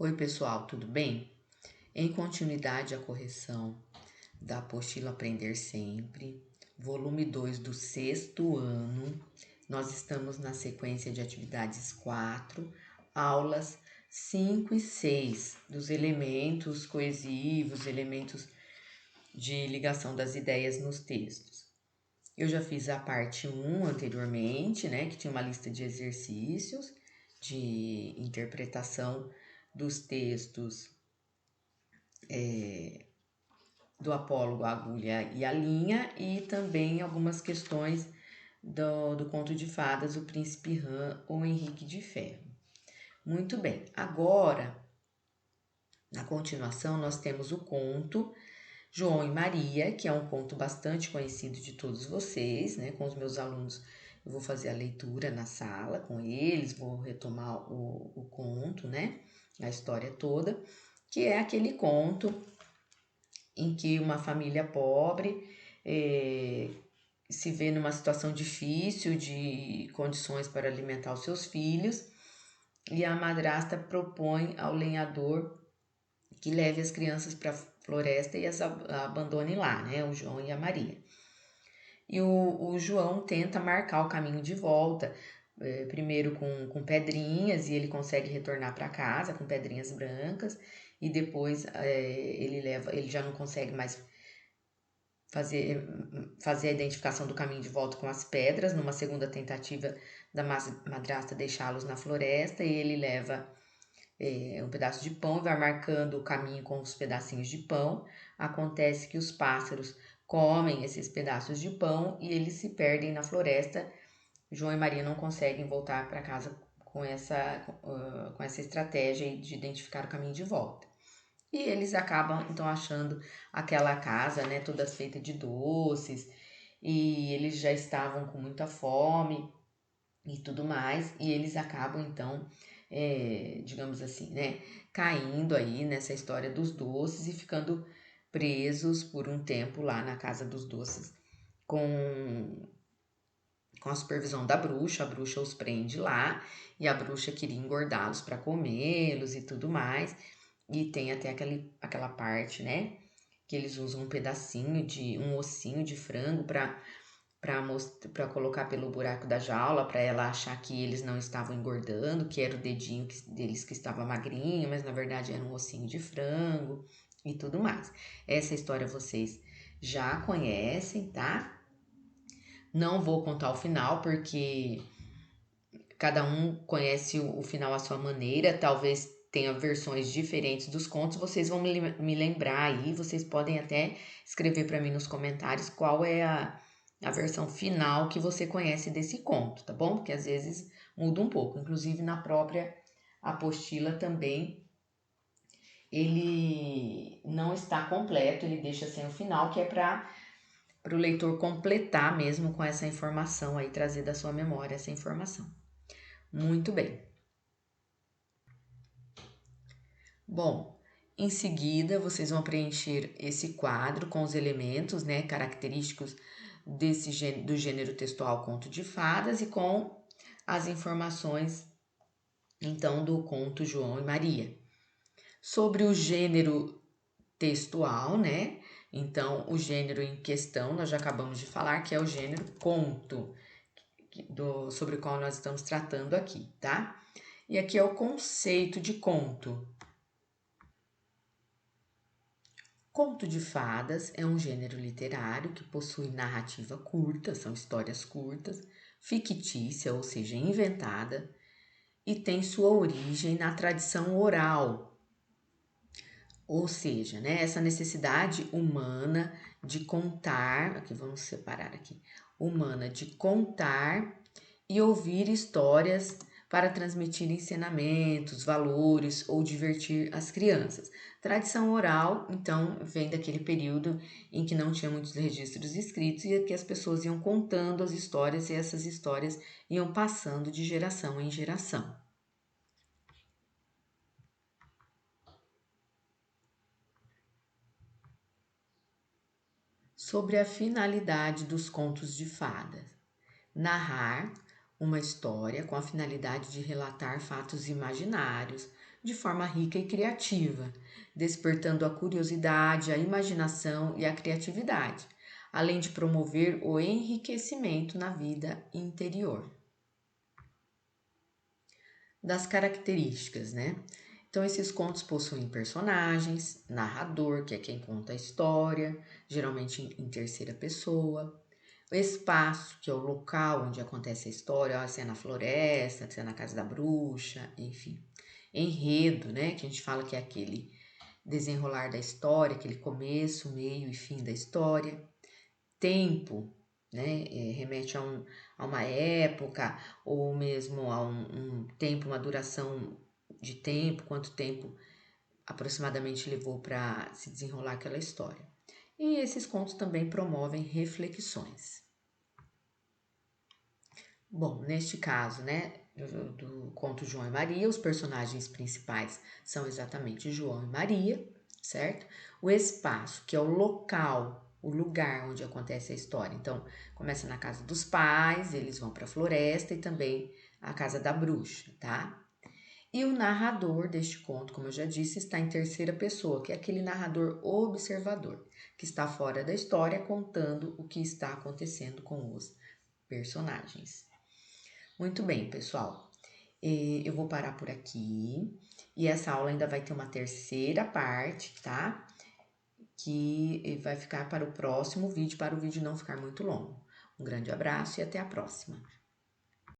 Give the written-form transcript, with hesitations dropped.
Oi, pessoal, tudo bem? Em continuidade à correção da apostila Aprender Sempre, volume 2 do sexto ano, nós estamos na sequência de atividades 4, aulas 5 e 6, dos elementos coesivos, elementos de ligação das ideias nos textos. Eu já fiz a parte 1 anteriormente, né, que tinha uma lista de exercícios de interpretação dos textos do apólogo, a agulha e a linha, e também algumas questões do conto de fadas, o Príncipe Rã ou Henrique de Ferro. Muito bem, agora, na continuação, nós temos o conto João e Maria, que é um conto bastante conhecido de todos vocês, né? Com os meus alunos eu vou fazer a leitura na sala com eles, vou retomar o conto, né? A história toda, que é aquele conto em que uma família pobre se vê numa situação difícil de condições para alimentar os seus filhos, e a madrasta propõe ao lenhador que leve as crianças para a floresta e as abandone lá, né? O João e a Maria. E o João tenta marcar o caminho de volta, primeiro com pedrinhas, e ele consegue retornar para casa com pedrinhas brancas, e depois ele já não consegue mais fazer a identificação do caminho de volta com as pedras, numa segunda tentativa da madrasta deixá-los na floresta, e ele leva um pedaço de pão e vai marcando o caminho com os pedacinhos de pão. Acontece que os pássaros comem esses pedaços de pão e eles se perdem na floresta. João e Maria não conseguem voltar para casa com essa estratégia de identificar o caminho de volta. E eles acabam então achando aquela casa, né, toda feita de doces, e eles já estavam com muita fome e tudo mais, e eles acabam então, digamos assim, né, caindo aí nessa história dos doces e ficando presos por um tempo lá na casa dos doces com a supervisão da bruxa. A bruxa os prende lá e a bruxa queria engordá-los para comê-los e tudo mais. E tem até aquela parte, né, que eles usam um pedacinho de um ossinho de frango para colocar pelo buraco da jaula, para ela achar que eles não estavam engordando, que era o dedinho deles que estava magrinho, mas na verdade era um ossinho de frango e tudo mais. Essa história vocês já conhecem, tá? Não vou contar o final porque cada um conhece o final à sua maneira, talvez tenha versões diferentes dos contos. Vocês vão me lembrar aí, vocês podem até escrever para mim nos comentários qual é a versão final que você conhece desse conto, tá bom? Porque às vezes muda um pouco. Inclusive na própria apostila também ele não está completo, ele deixa sem o final, que é para o leitor completar mesmo com essa informação aí, trazer da sua memória essa informação. Muito bem. Bom, em seguida vocês vão preencher esse quadro com os elementos, né, característicos do gênero textual conto de fadas e com as informações, então, do conto João e Maria. Sobre o gênero textual, né? Então, o gênero em questão, nós já acabamos de falar, que é o gênero conto, sobre o qual nós estamos tratando aqui, tá? E aqui é o conceito de conto. Conto de fadas é um gênero literário que possui narrativa curta, são histórias curtas, fictícia, ou seja, inventada, e tem sua origem na tradição oral, ou seja, né, essa necessidade humana de contar, aqui vamos separar aqui, humana de contar e ouvir histórias para transmitir ensinamentos, valores ou divertir as crianças. Tradição oral, então, vem daquele período em que não tinha muitos registros escritos e que as pessoas iam contando as histórias e essas histórias iam passando de geração em geração. Sobre a finalidade dos contos de fadas: narrar uma história com a finalidade de relatar fatos imaginários, de forma rica e criativa, despertando a curiosidade, a imaginação e a criatividade, além de promover o enriquecimento na vida interior. Das características, né? Então, esses contos possuem personagens, narrador, que é quem conta a história, geralmente em terceira pessoa, o espaço, que é o local onde acontece a história, se é na floresta, se é na casa da bruxa, enfim. Enredo, né? Que a gente fala que é aquele desenrolar da história, aquele começo, meio e fim da história. Tempo, né? Remete a uma época ou mesmo a um tempo, uma duração de tempo, quanto tempo aproximadamente levou para se desenrolar aquela história. E esses contos também promovem reflexões. Bom, neste caso, né, do conto João e Maria, os personagens principais são exatamente João e Maria, certo? O espaço, que é o local, o lugar onde acontece a história. Então, começa na casa dos pais, eles vão para a floresta e também a casa da bruxa, tá? E o narrador deste conto, como eu já disse, está em terceira pessoa, que é aquele narrador observador, que está fora da história contando o que está acontecendo com os personagens. Muito bem, pessoal. Eu vou parar por aqui e essa aula ainda vai ter uma terceira parte, tá? Que vai ficar para o próximo vídeo, para o vídeo não ficar muito longo. Um grande abraço e até a próxima.